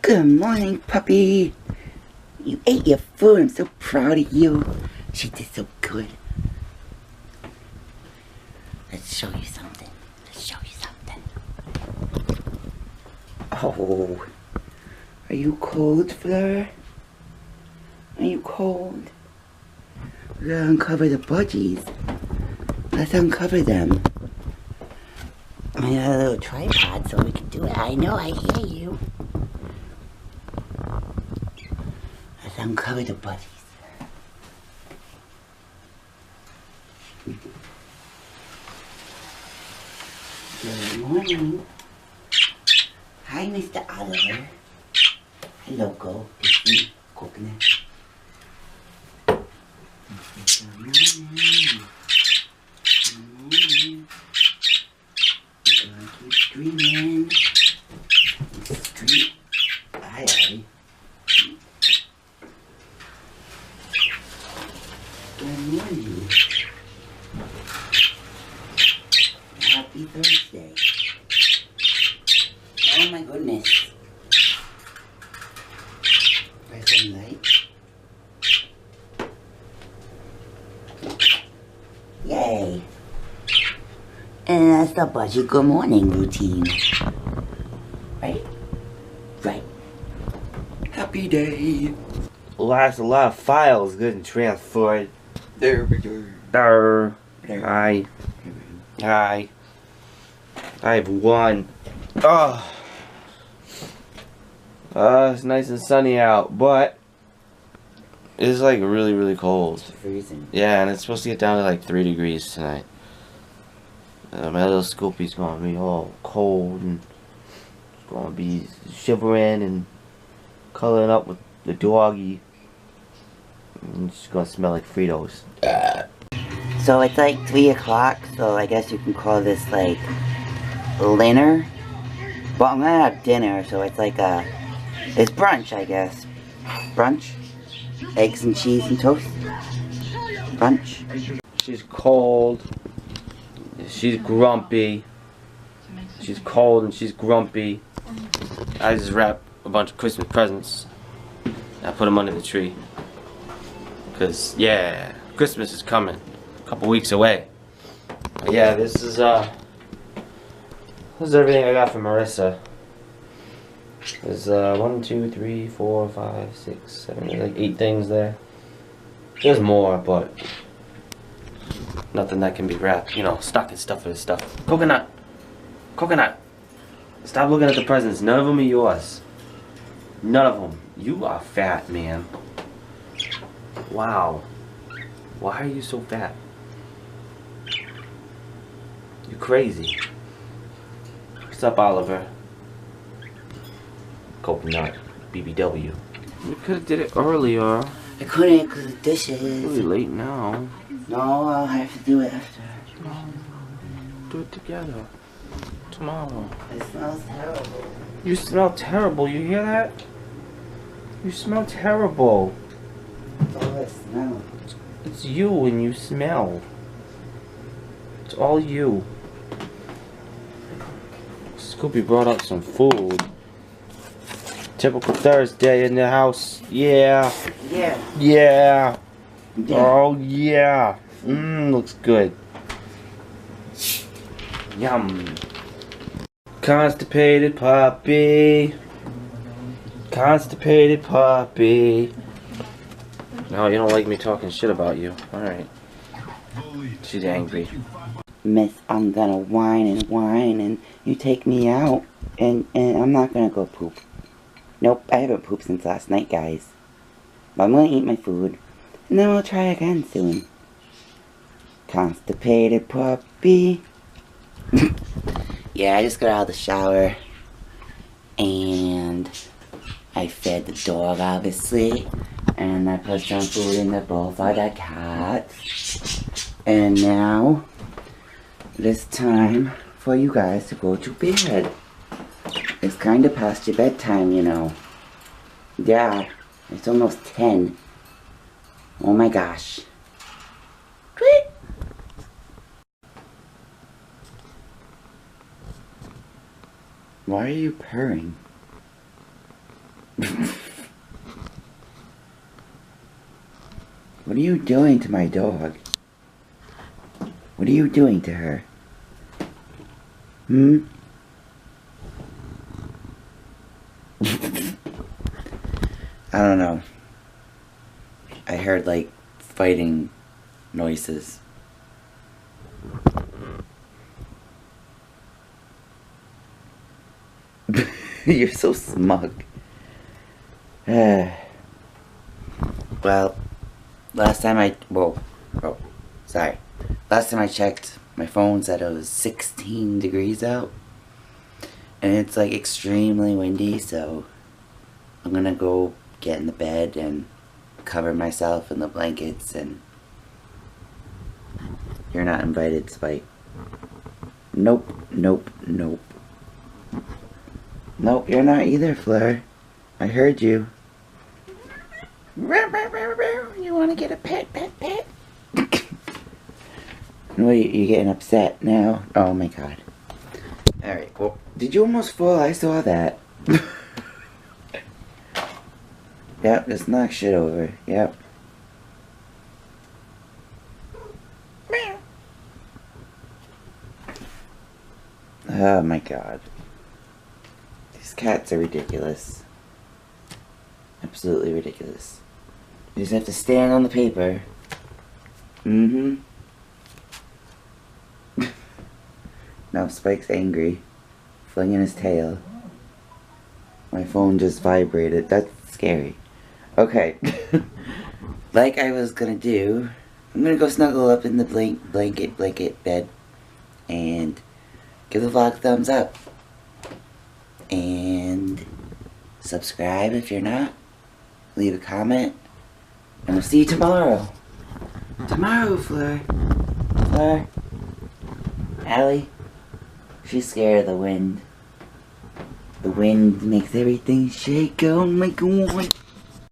Good morning, puppy. You ate your food. I'm so proud of you. She did so good. Let's show you something. Let's show you something. Oh. Are you cold, Fleur? Are you cold? We gotta uncover the budgies. Let's uncover them. I got a little tripod so we can do it. I know, I hear you. Let's uncover the budgies. Good morning. Hi, Mr. Oliver. Hello, Go. It's me, Coconut. Good morning. Good morning. We're gonna keep streaming. Stream. Hi, Allie. Good morning. Happy Thursday. Oh my goodness. There's some light. Yay. And that's the budgie good morning routine. Right? Right. Happy day. Lost a lot of files getting transferred. There we go. There. There. Hi. Hi. I have one. Oh. It's nice and sunny out, but it's like really, really cold. It's freezing. Yeah, and it's supposed to get down to like 3 degrees tonight. My little Scoopy's gonna be all cold and it's gonna be shivering and coloring up with the doggy. And it's gonna smell like Fritos. So it's like 3 o'clock, so I guess you can call this like dinner. Well, I'm gonna have dinner, so it's like it's brunch, I guess. Brunch? Eggs and cheese and toast? Brunch? She's cold. She's grumpy. She's cold and she's grumpy. I just wrapped a bunch of Christmas presents. I put them under the tree. Cause yeah, Christmas is coming. A couple weeks away. But yeah, this is everything I got from Marissa. There's 1, 2, 3, 4, 5, 6, 7, like 8 things there. There's more, but nothing that can be wrapped. You know, stocking stuff for this stuff. Coconut! Coconut! Stop looking at the presents. None of them are yours. None of them. You are fat, man. Wow. Why are you so fat? You're crazy. What's up, Oliver? Coconut. BBW. We could have did it earlier. I couldn't because the dishes. It's really late now. No, I'll have to do it after. No. Do it together. Tomorrow. It smells terrible. You smell terrible. You hear that? You smell terrible. That's all I smell. It's you and you smell. It's all you. Scoopy brought up some food. Typical Thursday in the house. Yeah. Yeah. Yeah. Yeah. Oh yeah. Looks good. Yum. Constipated puppy. Constipated puppy. No, you don't like me talking shit about you. Alright. She's angry. Miss, I'm gonna whine and you take me out and I'm not gonna go poop. Nope, I haven't pooped since last night, guys. But I'm gonna eat my food and then we'll try again soon. Constipated puppy. Yeah, I just got out of the shower and I fed the dog, obviously, and I put some food in the bowl for the cats. And now it's time for you guys to go to bed. It's kind of past your bedtime, you know. Yeah, it's almost 10. Oh my gosh. Tweet. Why are you purring? What are you doing to my dog? What are you doing to her? Hmm? I don't know. I heard like fighting noises. You're so smug. Well, last time last time I checked, my phone said it was 16 degrees out. And it's like extremely windy, so I'm gonna go get in the bed and cover myself in the blankets, and you're not invited, Spike. Nope, nope, nope. Nope, you're not either, Fleur. I heard you. You wanna get a pet? Wait, you're getting upset now? Oh my god. Alright, well, did you almost fall? I saw that. Yep, just knock shit over. Yep. Oh my god. These cats are ridiculous. Absolutely ridiculous. You just have to stand on the paper. Mm-hmm. Now Spike's angry. Flinging his tail. My phone just vibrated. That's scary. Okay. Like I was gonna do, I'm gonna go snuggle up in the blanket bed and give the vlog a thumbs up. And subscribe if you're not. Leave a comment. And we'll see you tomorrow. Tomorrow, Fleur. Fleur. Allie. She's scared of the wind. The wind makes everything shake. Oh my god.